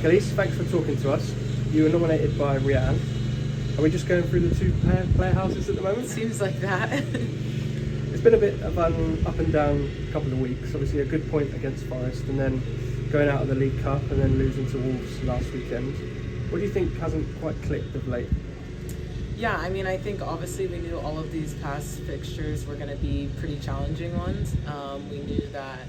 Kelis, thanks for talking to us. You were nominated by Rianne. Are we just going through the two player houses at the moment? Seems like that. It's been a bit of an up and down couple of weeks. Obviously a good point against Forest and then going out of the League Cup and then losing to Wolves last weekend. What do you think hasn't quite clicked of late? Yeah, I mean, I think obviously we knew all of these past fixtures were going to be pretty challenging ones. We knew that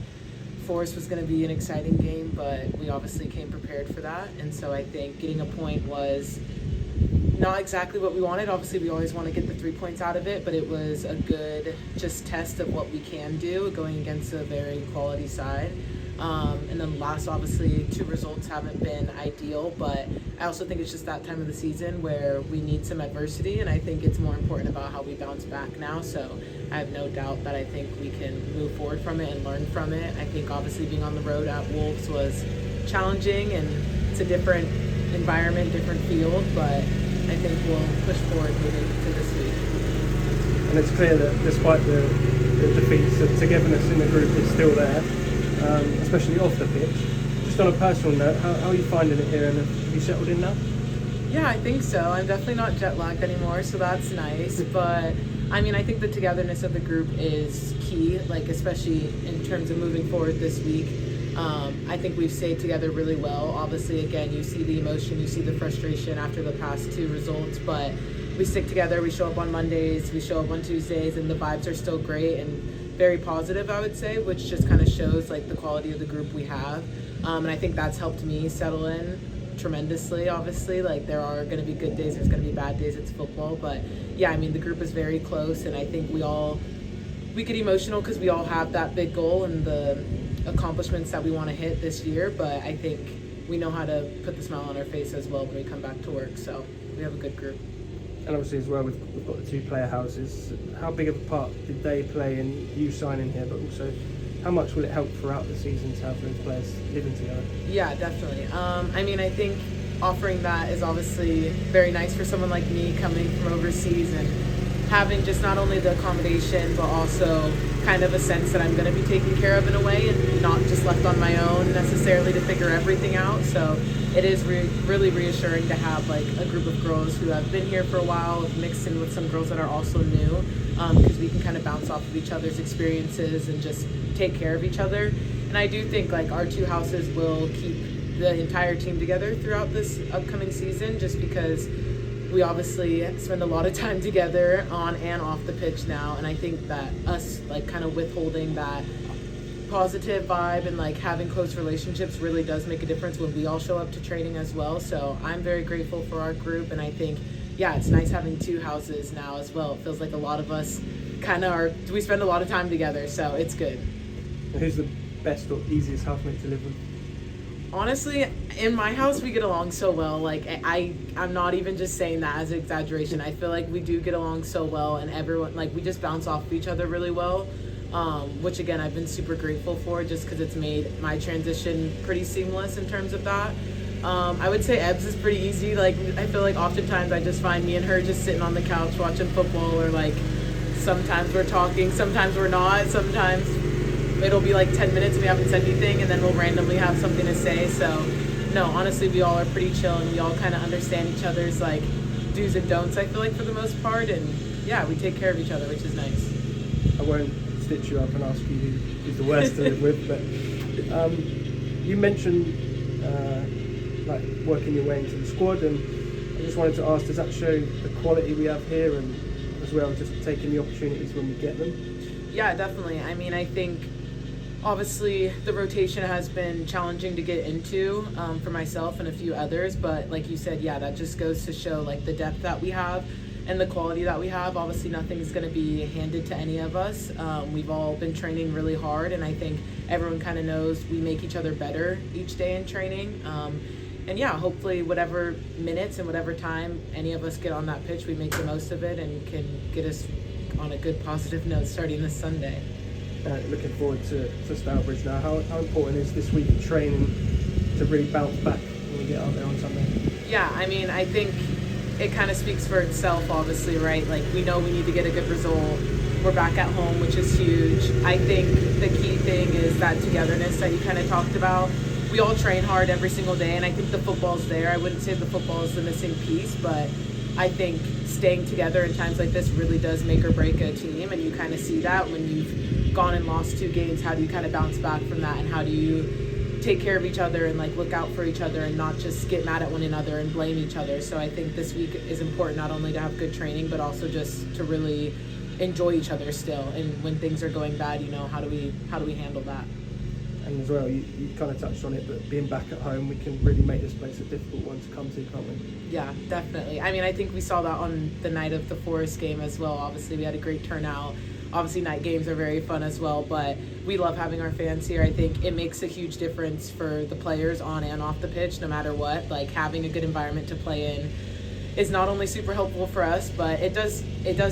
Forest was going to be an exciting game, but we obviously came prepared for that. And so I think getting a point was not exactly what we wanted. Obviously, we always want to get the 3 points out of it, but it was a good just test of what we can do going against a very quality side. And then last, obviously, 2 results haven't been ideal, but I also think it's just that time of the season where we need some adversity, and I think it's more important about how we bounce back now. So I have no doubt that I think we can move forward from it and learn from it. I think obviously being on the road at Wolves was challenging, and it's a different environment, different field, but I think we'll push forward moving to this week. And it's clear that despite the defeats, the togetherness in the group is still there, especially off the pitch. Just on a personal note, how are you finding it here, and have you settled in now? Yeah, I think so. I'm definitely not jet lagged anymore, so that's nice. But I mean, I think the togetherness of the group is key, like especially in terms of moving forward this week. I think we've stayed together really well. Obviously, again, you see the emotion, you see the frustration after the past 2 results, but we stick together. We show up on Mondays, we show up on Tuesdays, and the vibes are still great and very positive, I would say, which just kind of shows like the quality of the group we have. And I think that's helped me settle in tremendously. Obviously, like there are going to be good days, there's going to be bad days, it's football, but yeah, I mean, the group is very close, and I think we get emotional because we all have that big goal and the accomplishments that we want to hit this year, but I think we know how to put the smile on our face as well when we come back to work, so we have a good group. And obviously as well, we've got the 2 player houses. How big of a part did they play in you signing here, but also how much will it help throughout the season to have those players living together? Yeah, definitely. I mean, I think offering that is obviously very nice for someone like me coming from overseas and having just not only the accommodation, but also kind of a sense that I'm going to be taken care of in a way and not just left on my own necessarily to figure everything out. So it is really reassuring to have like a group of girls who have been here for a while mixed in with some girls that are also new, because we can kind of bounce off of each other's experiences and just take care of each other. And I do think like our 2 houses will keep the entire team together throughout this upcoming season, just because we obviously spend a lot of time together on and off the pitch now, and I think that us like kind of withholding that positive vibe and like having close relationships really does make a difference when we all show up to training as well. So I'm very grateful for our group, and I think it's nice having 2 houses now as well. It feels like a lot of us we spend a lot of time together, so it's good. And who's the best or easiest housemate to live with? Honestly, in my house, we get along so well. Like, I'm not even just saying that as an exaggeration. I feel like we do get along so well, and everyone, like, we just bounce off of each other really well, which, again, I've been super grateful for just because it's made my transition pretty seamless in terms of that. I would say Ebbs is pretty easy. Like, I feel like oftentimes I just find me and her just sitting on the couch watching football, or, like, sometimes we're talking, sometimes we're not, sometimes it'll be like 10 minutes and we haven't said anything, and then we'll randomly have something to say. So no, honestly, we all are pretty chill, and we all kind of understand each other's like do's and don'ts, I feel like, for the most part, and yeah, we take care of each other, which is nice. I won't stitch you up and ask you who's the worst to live with, but you mentioned like working your way into the squad, and I just wanted to ask, does that show the quality we have here, and as well just taking the opportunities when we get them? Yeah, definitely. I mean, I think obviously the rotation has been challenging to get into for myself and a few others, but like you said, yeah, that just goes to show like the depth that we have and the quality that we have. Obviously nothing's going to be handed to any of us. We've all been training really hard, and I think everyone kind of knows we make each other better each day in training. And yeah, hopefully whatever minutes and whatever time any of us get on that pitch, we make the most of it and can get us on a good positive note starting this Sunday. Looking forward to Stourbridge now. How important is this week of training to really bounce back when we get out there on Sunday? Yeah, I mean, I think it kind of speaks for itself, obviously, right? Like, we know we need to get a good result. We're back at home, which is huge. I think the key thing is that togetherness that you kind of talked about. we all train hard every single day, and I think the football's there. I wouldn't say the football is the missing piece, but I think staying together in times like this really does make or break a team, and you kind of see that when you've gone and lost 2 games. How do you kind of bounce back from that, and how do you take care of each other and like look out for each other and not just get mad at one another and blame each other? So I think this week is important, not only to have good training, but also just to really enjoy each other still. And when things are going bad, you know, how do we handle that? And as well, you kind of touched on it, but being back at home, we can really make this place a difficult one to come to, can't we? Yeah, definitely. I mean, I think we saw that on the night of the Forest game as well. Obviously, we had a great turnout. Obviously, night games are very fun as well, but we love having our fans here. I think it makes a huge difference for the players on and off the pitch, no matter what. Like, having a good environment to play in is not only super helpful for us, but it does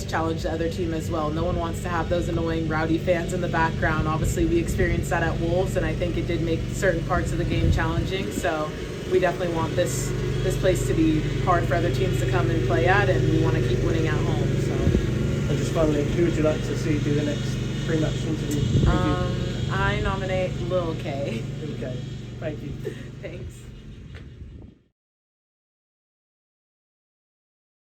challenge the other team as well. No one wants to have those annoying, rowdy fans in the background. Obviously, we experienced that at Wolves, and I think it did make certain parts of the game challenging. So we definitely want this place to be hard for other teams to come and play at, and we want to keep winning at home. So. And just finally, who would you like to see do the next pre-match interview? I nominate Lil K. Okay, thank you. Thanks.